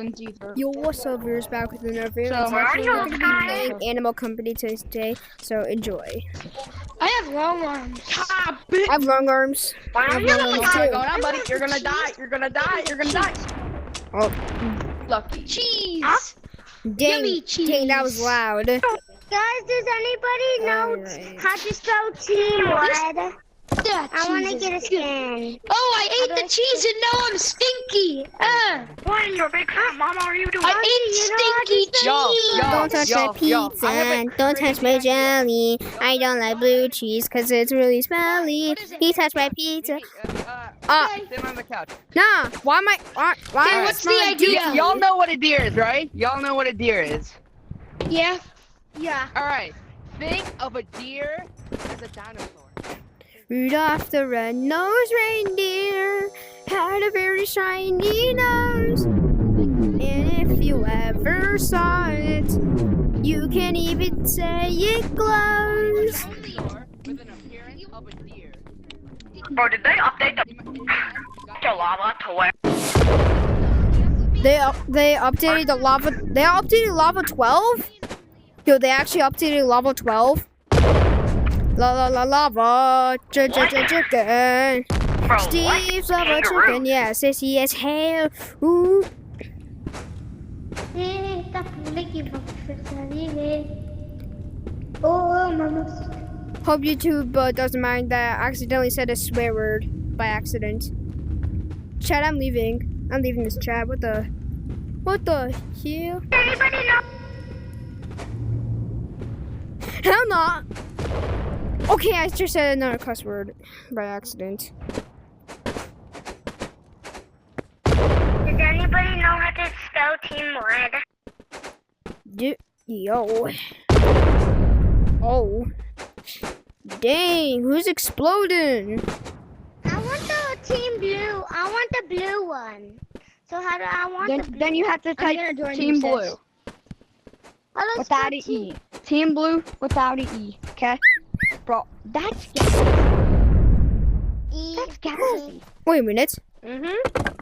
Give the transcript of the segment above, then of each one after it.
since Ether. Yo, what's up, viewers? Back with another video. So, We're going to be playing Animal Company today, so enjoy. I have long arms. I have long arms. I have long arms Go too. now, buddy. You're gonna die. You're gonna die. You're gonna die. Oh, Lucky. Cheese! dang, Yummy dang, that was loud. Guys, does anybody know Alright. how to spell Team Red? I want to get a skin. Oh, I ate the cheese and now I'm stinky. What in your big fat mama are you doing? I ate stinky cheese. Don't touch my pizza. Don't touch my jelly. I don't like blue cheese because it's really smelly. He touched my pizza. Sit on the couch. Nah, why am I? Why Okay, am I what's the smelling idea? dookie? Y'all know what a deer is, right? Y'all know what a deer is. Yeah. Yeah. All right. Think of a deer as a dinosaur. Rudolph the red-nosed reindeer had a very shiny nose. And if you ever saw it, you can even say it glows. With an appearance of a deer. Bro, did they update the lava to where? They updated the lava. They updated lava 12. Yo, they actually updated lava 12. Lava, chicken. Bro, Steve's what? lava Kangaroo. chicken, yes, yes, hey, ooh. Oh, mama. Hope YouTube doesn't mind that I accidentally said a swear word by accident. Chat, I'm leaving. I'm leaving this chat. What the hell? Anybody know? Hell not. Okay, I just said another cuss word by accident. Does anybody know how to spell Team Red? Yo. Oh. Dang, who's exploding? I want the Team Blue. I want the blue one. So how do I want the blue? Then you have to type Team Blue How do I without spell an E. Team Blue without an E. Okay? Bro, that's E. That's gassy. Wait a minute.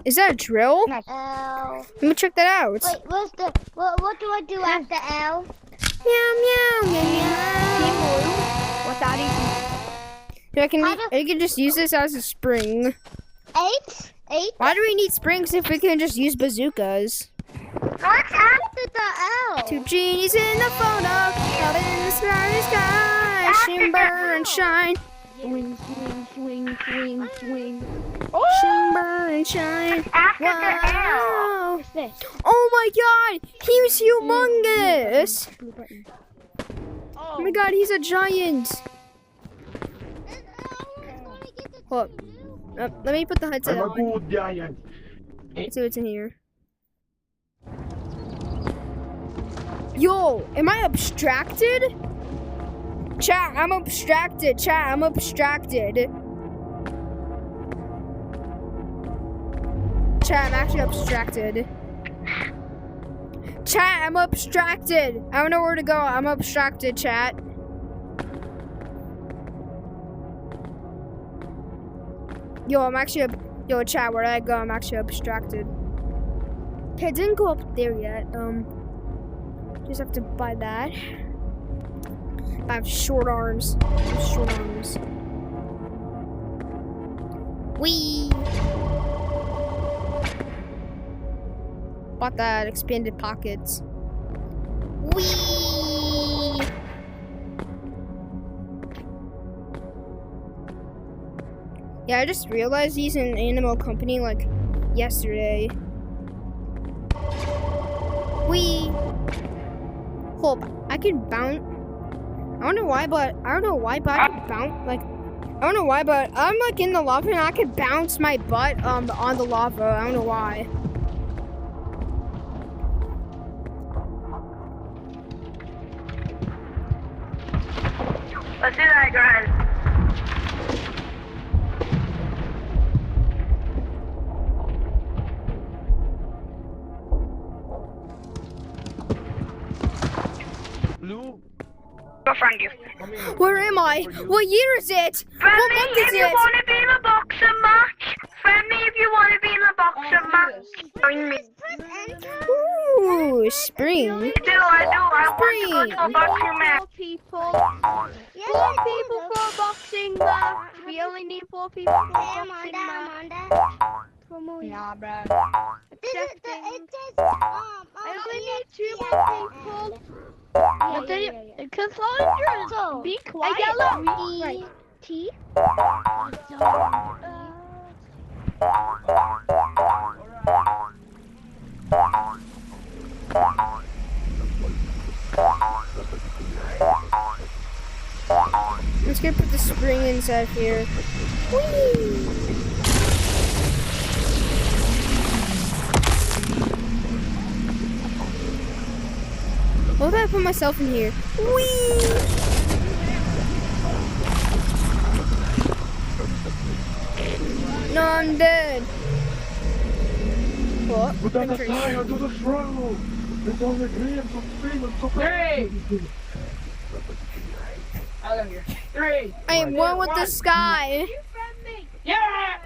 Is that a drill? L. Let me check that out. Wait, what's the what do I do after L? Meow, meow, meow, Team meow. Blue without an E. So I can just use this as a spring. 8? 8? Why do we need springs if we can just use bazookas? What's after the L? Two genies in the photo, out in the starry sky, shimmer and shine, Swing, swing, swing, swing, swing. shimmer and shine. After the L. Wow! Oh my God, he was humongous! Oh my God, he's a giant. Hold up. Let me put the headset I'm a on. good giant. Let's see what's in here. Yo, am I abstracted? Chat, I'm abstracted. Chat, I'm abstracted. Chat, I'm actually abstracted. Chat, I'm abstracted. I don't know where to go. I'm abstracted, chat. Yo, I'm actually Yo, chat, where did I go? I'm actually abstracted. Okay, I didn't go up there yet. Just have to buy that. I have short arms. Short arms. Whee! Bought that expanded pockets. Whee! Yeah, I just realized he's in Animal Company like yesterday. Whee! Hold up, I can bounce. I don't know why, but I can bounce. Like, I don't know why, but I'm like in the lava and I can bounce my butt on the lava. I don't know why. Let's do that, guys. Blue, Go find you. come here. Where am I? What year is it? What Friend me month is if you it? want to be in a boxing match. Friend me if you want to be in a boxing match. Join me. Press enter. Woo! Ooh, spring. I do. I want to go to a boxing match. 4 people. Yeah, 4 people for a boxing match. We only need 4 people for a Hey, boxing Amanda, match. Amanda. Come on. Nah, bro. This is Accepting. it says, I only need 2 more people. But then, Cassandra, So, be quiet. Yellow. T. I'm just gonna put the spring inside here. Whee! What if I put myself in here? Whee! No, I'm dead. What? Look at the side, I do the throw. It's on the green, so freedom, so hey! I got here. 3. I am one with the sky. Yeah!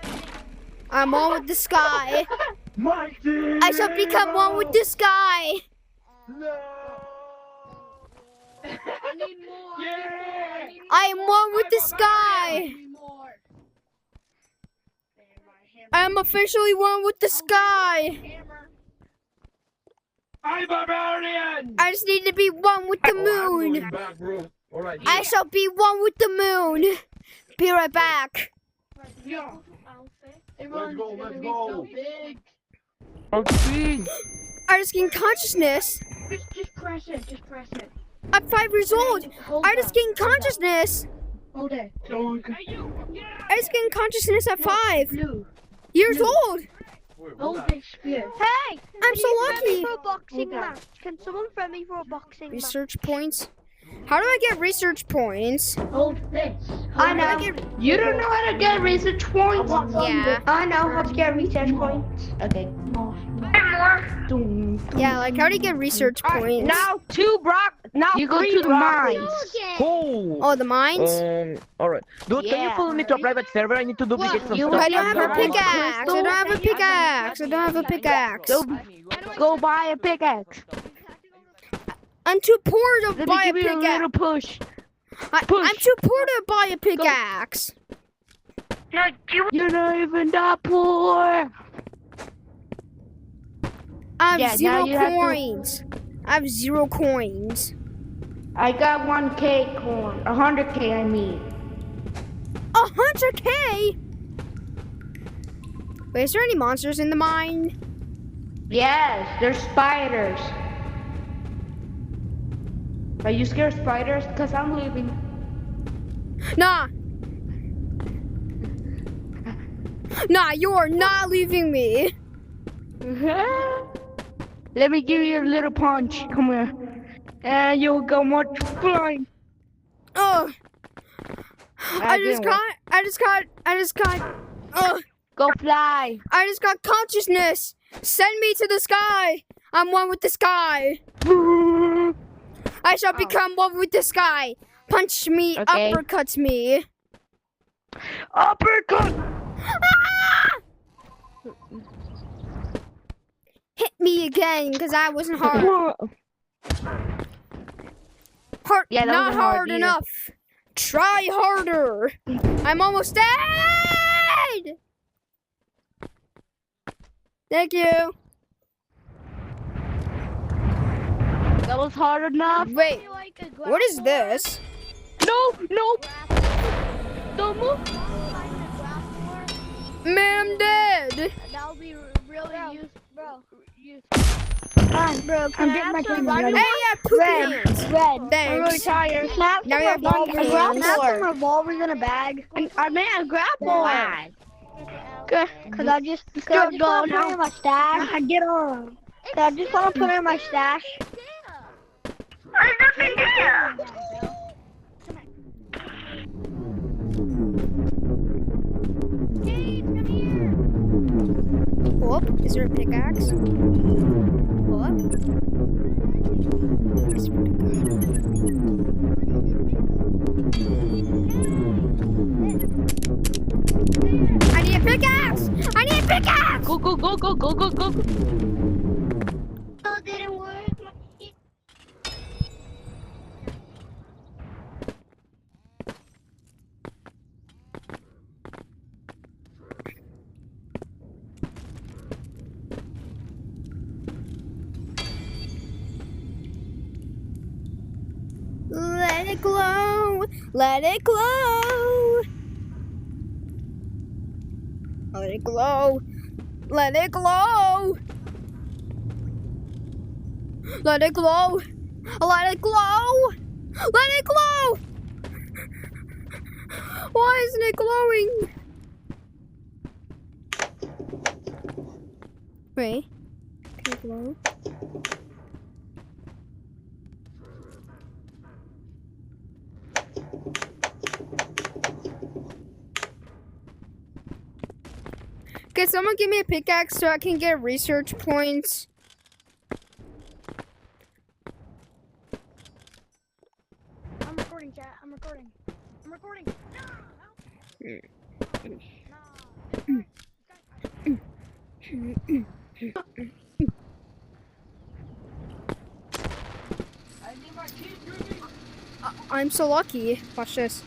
I'm one with the sky. Mighty! I shall become one with the sky. No! I need more. Yeah! I am one with the sky. I am officially one with the sky. I'm barbarian! I just need to be one with the I'm moon. going back, bro. All right. I shall be one with the moon. Be right back. Let's go, let's go. Okay. I just gained consciousness. Just press it. Just press it. I'm 5 years old. I just gained consciousness. Hold it. I just gained consciousness at 5 Blue. years old. Hold this spear. I'm Hey! so can you friend me lucky. for a boxing match? Can someone friend me for a boxing match? Research points. How do I get research points? Hold this. How do I get? You don't know how to get research points? Yeah. I know how to get research points. Okay. Yeah, like how do you get research points? Now 2 Brock. Now You go 3 to the Broccoli. mines. Cool. Oh, the mines? Alright. Dude, can you Yeah. follow me to a private server? I need to duplicate some stuff. I don't have a Crystal? pickaxe. I don't have a pickaxe. I don't have a pickaxe. Go buy a pickaxe. I'm too poor to Let me buy a give you a little pickaxe. push. I'm too poor to buy a pickaxe. No, You're not even that poor. I have Yeah, now 0 you have to- coins. I have 0 coins. I got 1K coin. 100K, I mean. 100K? Wait, is there any monsters in the mine? Yes, there's spiders. Are you scared of spiders? Because I'm leaving. Nah. Nah, you are not leaving me. Let me give you a little punch. Come here. And you'll go much flying. Oh. I just didn't got. Oh. Go fly. I just got consciousness. Send me to the sky. I'm one with the sky. I shall become one with the sky. Punch me, Okay. uppercut me. Uppercut. Ah! Hit me again, because I wasn't hard. Hard, Yeah, that not wasn't hard hard either. enough. Try harder. I'm almost dead. Thank you. That was hard enough. Wait, what is this? No. Don't move. Man, I'm dead. That'll be really useful. Bro, I'm getting my thing ready. Hey, yeah, poop hands. Red. I'm really Thanks. tired. Now you have poop hands. revolvers in a bag. I made a grappler. Cause I just want to put it in my stash. Get on. I just want to put it in my stash. There's nothing there. Pull up. Is there a pickaxe? Pull up. Is there a pickaxe? I need a pickaxe! I need a pickaxe! Go. didn't work. Let it glow. Let it glow. Let it glow. Let it glow. Let it glow. Let it glow. Let it glow. Why isn't it glowing? Wait. Can it glow? Can someone give me a pickaxe so I can get research points? I'm recording, chat. I'm recording. I'm recording. I'm so lucky. Watch this.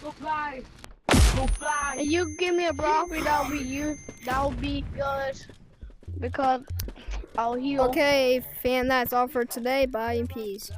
Go fly! Go fly! If you give me a broccoli, that'll be good. Because I'll heal. Okay, fam, that's all for today. Bye and peace.